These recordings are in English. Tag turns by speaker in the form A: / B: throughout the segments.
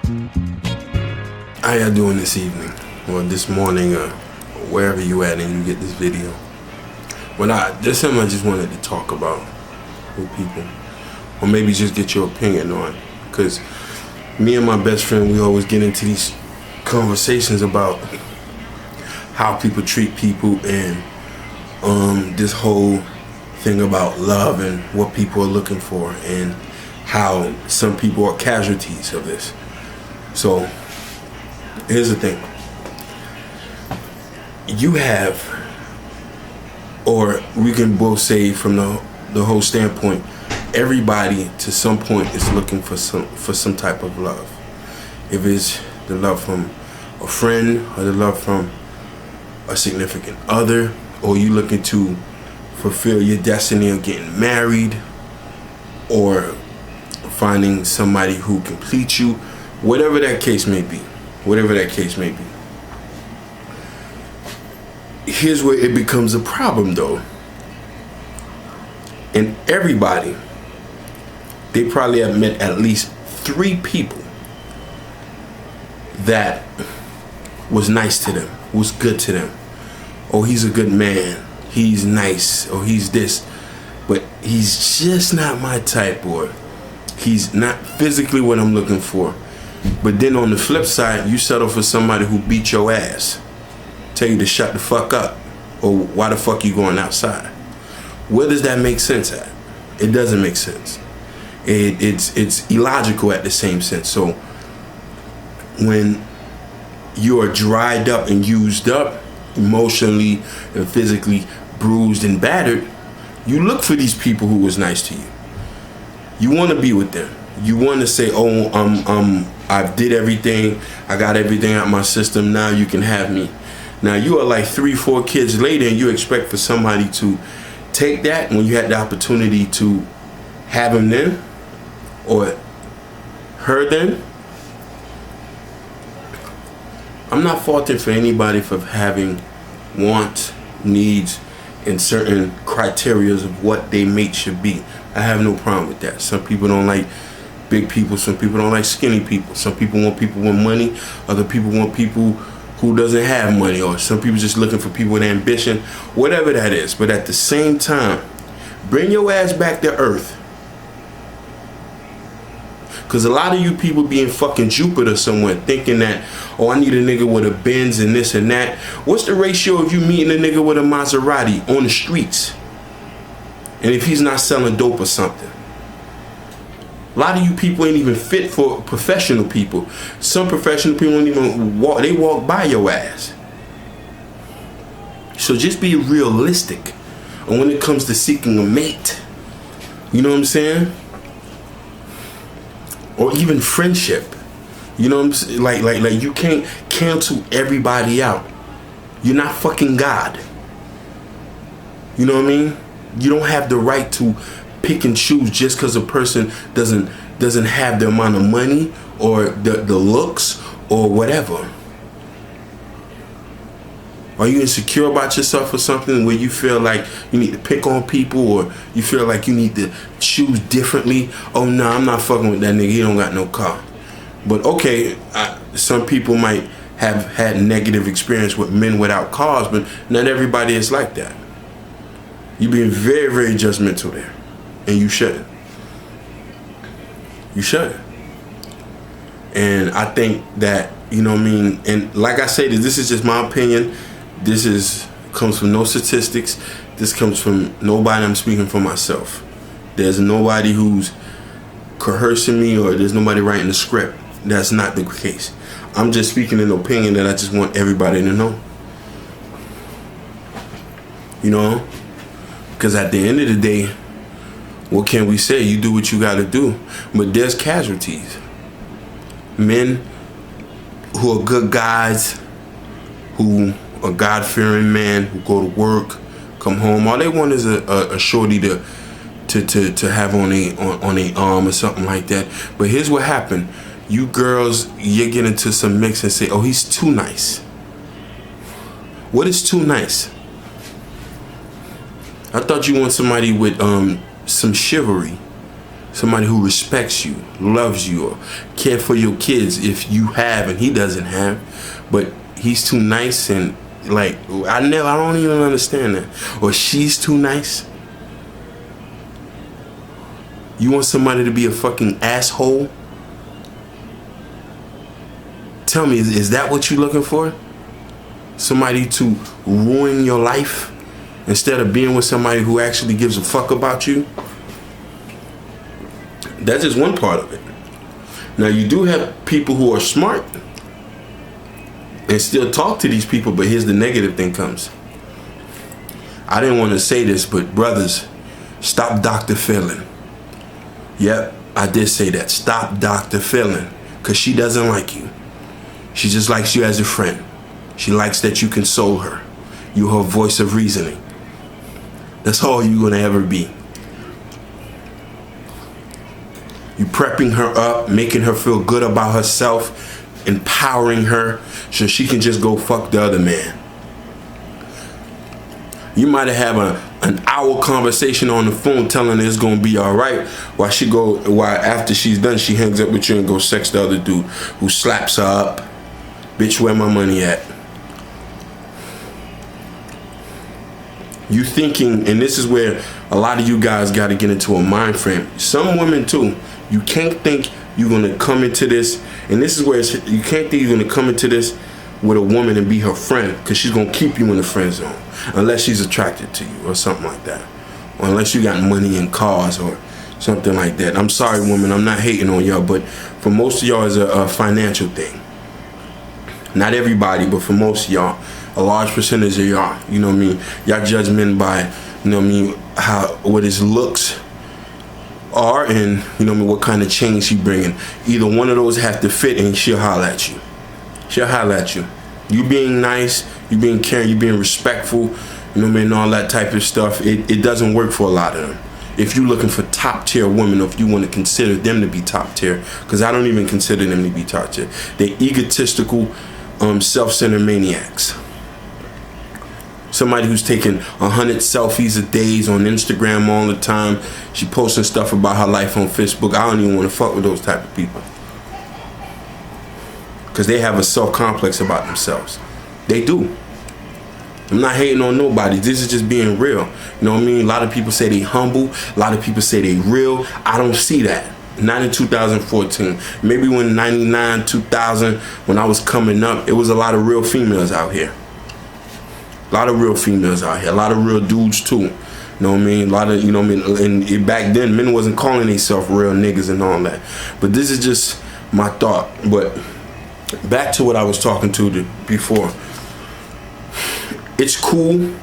A: How y'all doing this evening, or this morning, or wherever you at and you get this video? There's something I just wanted to talk about with people, or maybe just get your opinion on, because me and my best friend, we always get into these conversations about how people treat people and this whole thing about love and what people are looking for and how some people are casualties of this. So here's the thing. You have, or we can both say from the whole standpoint, everybody to some point is looking for some type of love. If it's the love from a friend, or the love from a significant other, or you looking to fulfill your destiny of getting married, or finding somebody who completes you, whatever that case may be. Here's where it becomes a problem though. And everybody, they probably have met at least 3 people that was nice to them, was good to them. Oh, he's a good man, he's nice, or he's this, but he's just not my type, or he's not physically what I'm looking for. But then on the flip side, you settle for somebody who beat your ass, tell you to shut the fuck up, or why the fuck you going outside? Where does that make sense at? It doesn't make sense. It's illogical at the same sense. So when you are dried up and used up, emotionally and physically bruised and battered, you look for these people who was nice to you. You want to be with them. You want to say, oh, I did everything, I got everything out my system, now you can have me. Now you are like 3-4 kids later and you expect for somebody to take that when you had the opportunity to have him then, or her then. I'm not faulting for anybody for having wants, needs, and certain criterias of what they mate should be. I have no problem with that. Some people don't like big people, some people don't like skinny people. Some people want people with money, other people want people who doesn't have money, or some people just looking for people with ambition, whatever that is. But at the same time, bring your ass back to earth. Because a lot of you people be in fucking Jupiter somewhere thinking that, oh, I need a nigga with a Benz and this and that. What's the ratio of you meeting a nigga with a Maserati on the streets? And if he's not selling dope or something? A lot of you people ain't even fit for professional people. Some professional people don't even walk, they walk by your ass. So just be realistic. And when it comes to seeking a mate, you know what I'm saying? Or even friendship. You know what I'm saying? Like you can't cancel everybody out. You're not fucking God. You know what I mean? You don't have the right to pick and choose just because a person doesn't have the amount of money or the looks or whatever. Are you insecure about yourself or something where you feel like you need to pick on people, or you feel like you need to choose differently? Oh no, I'm not fucking with that nigga, he don't got no car. But okay, some people might have had negative experience with men without cars, but not everybody is like that. You're being very, very judgmental there. And you shouldn't. You shouldn't. And I think that, you know what I mean, and like I said, this is just my opinion. This comes from no statistics. This comes from nobody. I'm speaking for myself. There's nobody who's coercing me, or there's nobody writing the script. That's not the case. I'm just speaking an opinion that I just want everybody to know. You know? Because at the end of the day, what can we say? You do what you gotta do. But there's casualties. Men who are good guys, who are God-fearing men, who go to work, come home. All they want is a shorty to have on a arm or something like that. But here's what happened. You girls, you get into some mix and say, oh, he's too nice. What is too nice? I thought you want somebody with some chivalry. Somebody who respects you, loves you, or care for your kids if you have and he doesn't have. But he's too nice and like, I don't even understand that. Or she's too nice. You want somebody to be a fucking asshole? Tell me, is that what you're looking for? Somebody to ruin your life instead of being with somebody who actually gives a fuck about you? That's just one part of it. Now, you do have people who are smart and still talk to these people, but here's the negative thing comes. I didn't want to say this, but brothers, stop Dr. Feeling. Yep, I did say that. Stop Dr. Feeling, because she doesn't like you. She just likes you as a friend. She likes that you console her. You're her voice of reasoning. That's all you're going to ever be. You prepping her up, making her feel good about herself, empowering her so she can just go fuck the other man. You might have an hour conversation on the phone telling her it's gonna be all right, while after she's done, she hangs up with you and goes sex the other dude who slaps her up. Bitch, where my money at? You thinking, and this is where a lot of you guys got to get into a mind frame. Some women too. You can't think you're gonna come into this, and this is where you can't think you're gonna come into this with a woman and be her friend, because she's gonna keep you in the friend zone unless she's attracted to you or something like that, or unless you got money and cars or something like that. I'm sorry, women, I'm not hating on y'all, but for most of y'all, it's a financial thing. Not everybody, but for most of y'all, a large percentage of y'all, you know what I mean, y'all judge men by, you know what I mean, what his looks are, and you know what I mean, what kind of chain she bringing. Either one of those have to fit, and she'll holler at you. She'll holler at you. You being nice, you being caring, you being respectful, you know what I mean, all that type of stuff. It doesn't work for a lot of them. If you're looking for top tier women, or if you want to consider them to be top tier, because I don't even consider them to be top tier. They're egotistical, self-centered maniacs. Somebody who's taking 100 selfies a day on Instagram all the time. She posting stuff about her life on Facebook. I don't even want to fuck with those type of people, because they have a self-complex about themselves. They do. I'm not hating on nobody. This is just being real. You know what I mean? A lot of people say they humble. A lot of people say they real. I don't see that. Not in 2014. Maybe when 99, 2000, when I was coming up, it was a lot of real females out here. A lot of real females out here. A lot of real dudes too. You know what I mean? A lot of, you know what I mean? And back then, men wasn't calling themselves real niggas and all that. But this is just my thought. But back to what I was talking to before. It's cool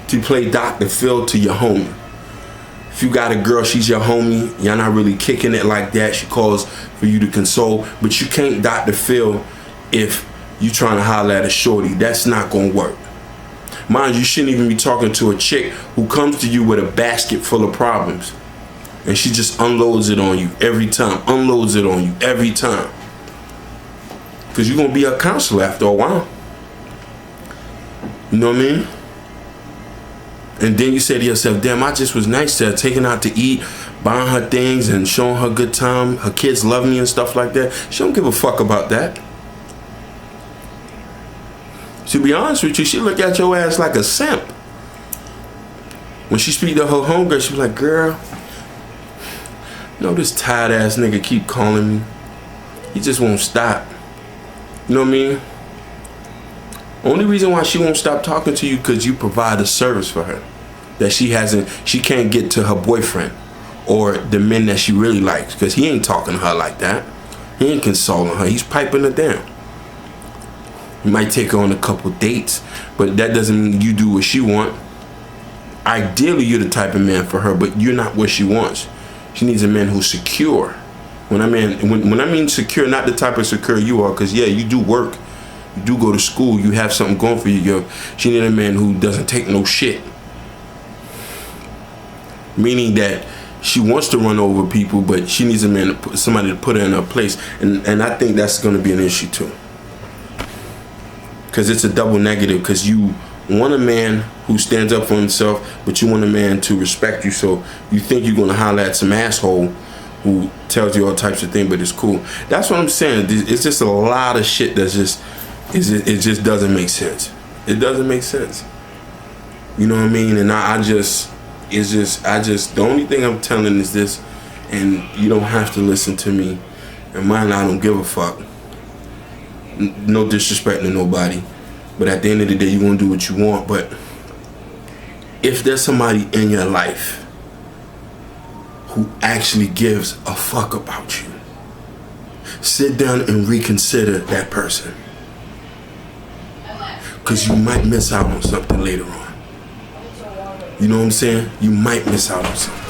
A: to play Dr. Phil to your homie. If you got a girl, she's your homie, y'all not really kicking it like that, she calls for you to console, but you can't Dr. Phil if you trying to holler at a shorty. That's not gonna work. Mind you, shouldn't even be talking to a chick who comes to you with a basket full of problems, and she just unloads it on you every time, unloads it on you every time. Because you're gonna be a counselor after a while. You know what I mean? And then you say to yourself, damn, I just was nice to her, taking her out to eat, buying her things and showing her good time. Her kids love me and stuff like that. She don't give a fuck about that. To be honest with you, she look at your ass like a simp. When she speak to her homegirl, she be like, girl, you know this tired ass nigga keep calling me. He just won't stop. You know what I mean? Only reason why she won't stop talking to you because you provide a service for her that she can't get to her boyfriend or the men that she really likes, because he ain't talking to her like that. He ain't consoling her. He's piping her down. You might take her on a couple dates, but that doesn't mean you do what she want. Ideally, you're the type of man for her, but you're not what she wants. She needs a man who's secure. When I mean secure, not the type of secure you are, because yeah, you do work. You do go to school, you have something going for you. She need a man who doesn't take no shit. Meaning that she wants to run over people, but she needs a man, somebody to put her in her place. And I think that's going to be an issue too. Because it's a double negative, because you want a man who stands up for himself, but you want a man to respect you. So you think you're going to holler at some asshole who tells you all types of things, but it's cool. That's what I'm saying. It's just a lot of shit that's just, it just doesn't make sense. It doesn't make sense. You know what I mean? And I just, the only thing I'm telling is this, and you don't have to listen to me. And mine, I don't give a fuck. No disrespect to nobody. But at the end of the day, you're gonna do what you want. But if there's somebody in your life who actually gives a fuck about you, sit down and reconsider that person. Because you might miss out on something later on. You know what I'm saying? You might miss out on something.